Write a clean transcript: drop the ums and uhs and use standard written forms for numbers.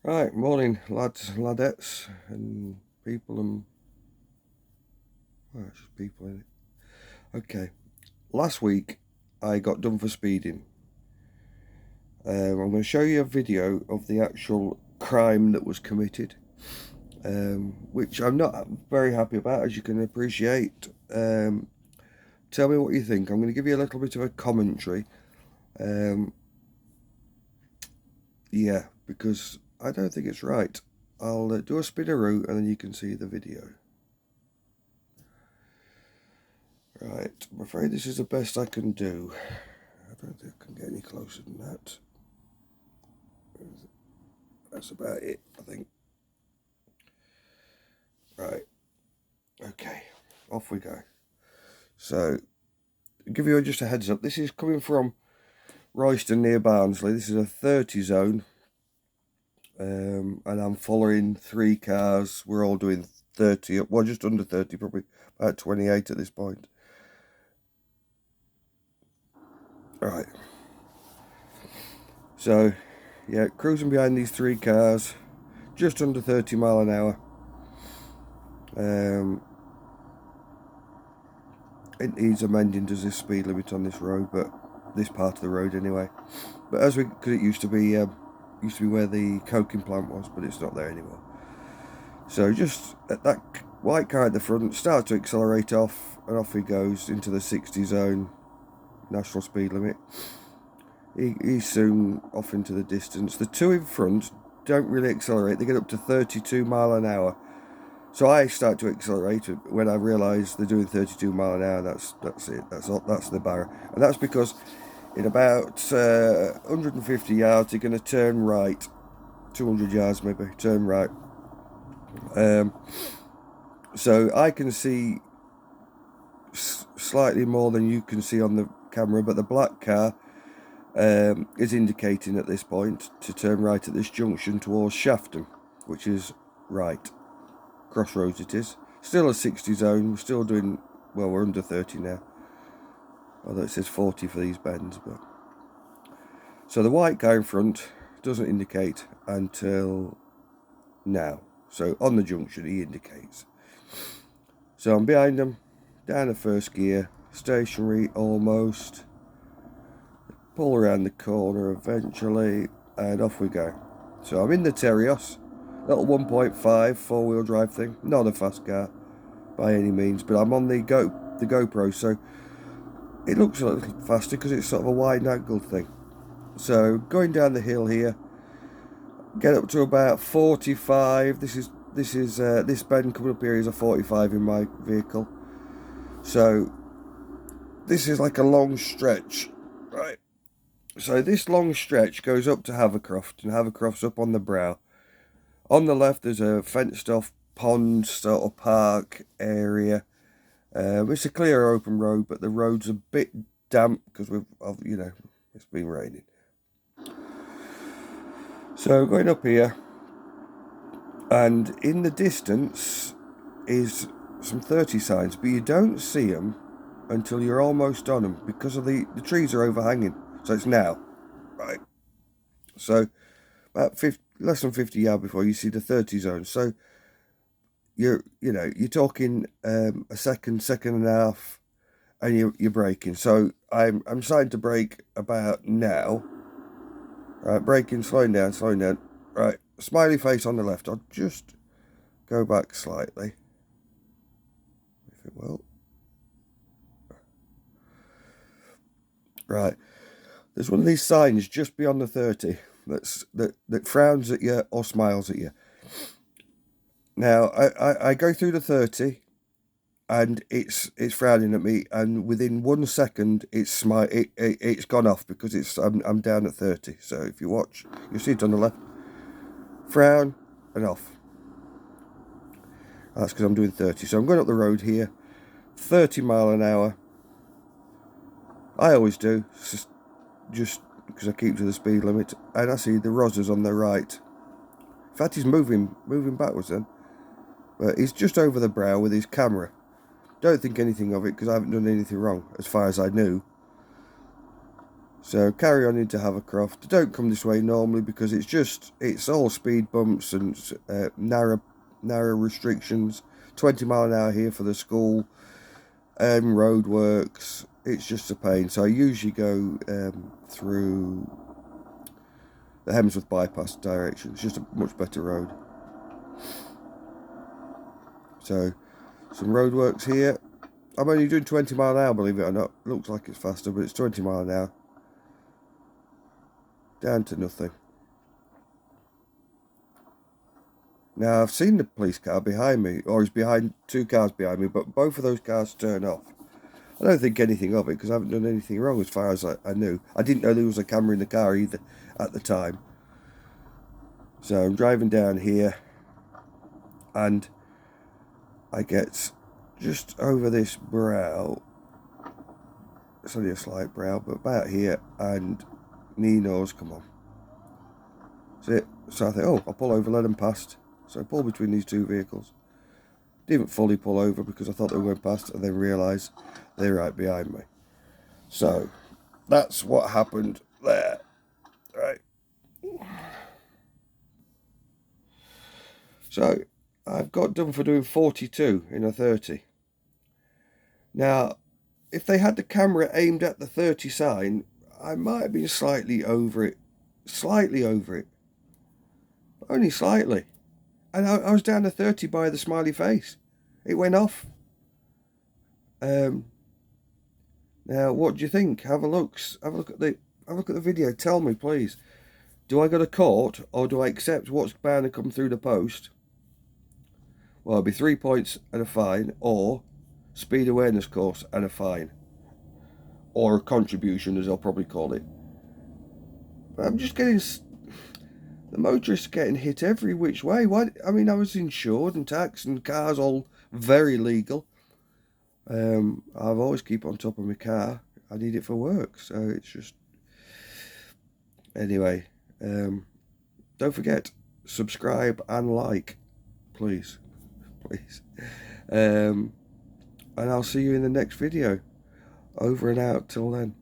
Right, morning lads, ladettes, and people and well, it's just people in it. Okay, last week I got done for speeding. I'm going to show you a video of the actual crime that was committed, which I'm not very happy about, as you can appreciate. Tell me what you think. I'm going to give you a little bit of a commentary. Um, yeah, because I don't think it's right. I'll do a spinneroo and then you can see the video. Right, I'm afraid this is the best I can do. I don't think I can get any closer than that. That's about it, I think. Right, okay, off we go. So, to give you just a heads up, this is coming from Royston near Barnsley. This is a 30 zone, and I'm following 3 cars. We're all doing 30, well, just under 30, probably about 28 at this point. Right. So, yeah, cruising behind these 3 cars, just under 30 mile an hour. It needs amending, does this speed limit on this road, but this part of the road anyway. But because it used to be where the coking plant was, but it's not there anymore. So just at that white car at the front starts to accelerate off, and off he goes into the 60 zone, national speed limit. He's soon off into the distance. The 2 in front don't really accelerate. They get up to 32 mile an hour. So I start to accelerate when I realise they're doing 32 mile an hour. That's it. That's the barrier, and that's because in about 150 yards they're going to turn right. 200 yards maybe, turn right. So I can see slightly more than you can see on the camera, but the black car is indicating at this point to turn right at this junction towards Shafton, which is right. Crossroads it is. Still a 60 zone. We're still doing, well, we're under 30 now. Although it says 40 for these bends. But so the white guy in front doesn't indicate until now. So on the junction he indicates. So I'm behind him, down the first gear, stationary almost. Pull around the corner eventually, and off we go. So I'm in the Terios, little 1.5 4-wheel drive thing. Not a fast car by any means, but I'm on the GoPro, so it looks a little faster because it's sort of a wide angle thing. So going down the hill here, get up to about 45. This bend coming up here is a 45 in my vehicle. So this is like a long stretch, right? So this long stretch goes up to Havercroft, and Havercroft's up on the brow. On the left there's a fenced off pond sort of park area. It's a clear open road, but the road's a bit damp because it's been raining. So going up here, and in the distance is some 30 signs, but you don't see them until you're almost on them because of the trees are overhanging. So it's now, right? So about less than 50 yards before you see the 30 zone. So you're talking a second and a half, and you're braking. So I'm starting to brake about now. Right, braking, slowing down. Right, smiley face on the left. I'll just go back slightly, if it will. Right, there's one of these signs just beyond the 30 that frowns at you or smiles at you. Now I go through the 30, and it's frowning at me, and within 1 second it's gone off because I'm down at 30. So if you watch, you'll see it on the left. Frown and off. That's because I'm doing 30. So I'm going up the road here, 30 mile an hour. I always do, just because I keep to the speed limit. And I see the Rosas on the right. In fact, he's moving backwards then. But he's just over the brow with his camera. Don't think anything of it because I haven't done anything wrong, as far as I knew. So carry on into Havercroft. Don't come this way normally because it's all speed bumps and narrow restrictions. 20 mile an hour here for the school, road works. It's just a pain. So I usually go through the Hemsworth bypass direction. It's just a much better road. So some road works here. I'm only doing 20 mile an hour, believe it or not. Looks like it's faster, but it's 20 mile an hour. Down to nothing. Now, I've seen the police car behind me, or he's behind 2 cars behind me, but both of those cars turn off. I don't think anything of it, because I haven't done anything wrong as far as I knew. I didn't know there was a camera in the car either at the time. So I'm driving down here, and I get just over this brow. It's only a slight brow, but about here, and Nino's come on. That's it. So I think, oh, I'll pull over, let them past. So I pull between these 2 vehicles. Didn't fully pull over because I thought they were going past, and then realised they're right behind me. So that's what happened there. Right. So I've got done for doing 42 in a 30. Now, if they had the camera aimed at the 30 sign, I might have been slightly over it. Slightly over it. Only slightly. And I was down to 30 by the smiley face. It went off. Now, what do you think? Have a look. Have a look at the video. Tell me, please. Do I go to court, or do I accept what's bound to come through the post? Well, it'll be 3 points and a fine, or speed awareness course and a fine, or a contribution, as I'll probably call it. But I'm just getting. The motorists getting hit every which way. Why? I mean, I was insured and taxed and cars all very legal. I've always keep on top of my car. I need it for work, so it's just... Anyway, don't forget, subscribe and like, please. Please. And I'll see you in the next video. Over and out till then.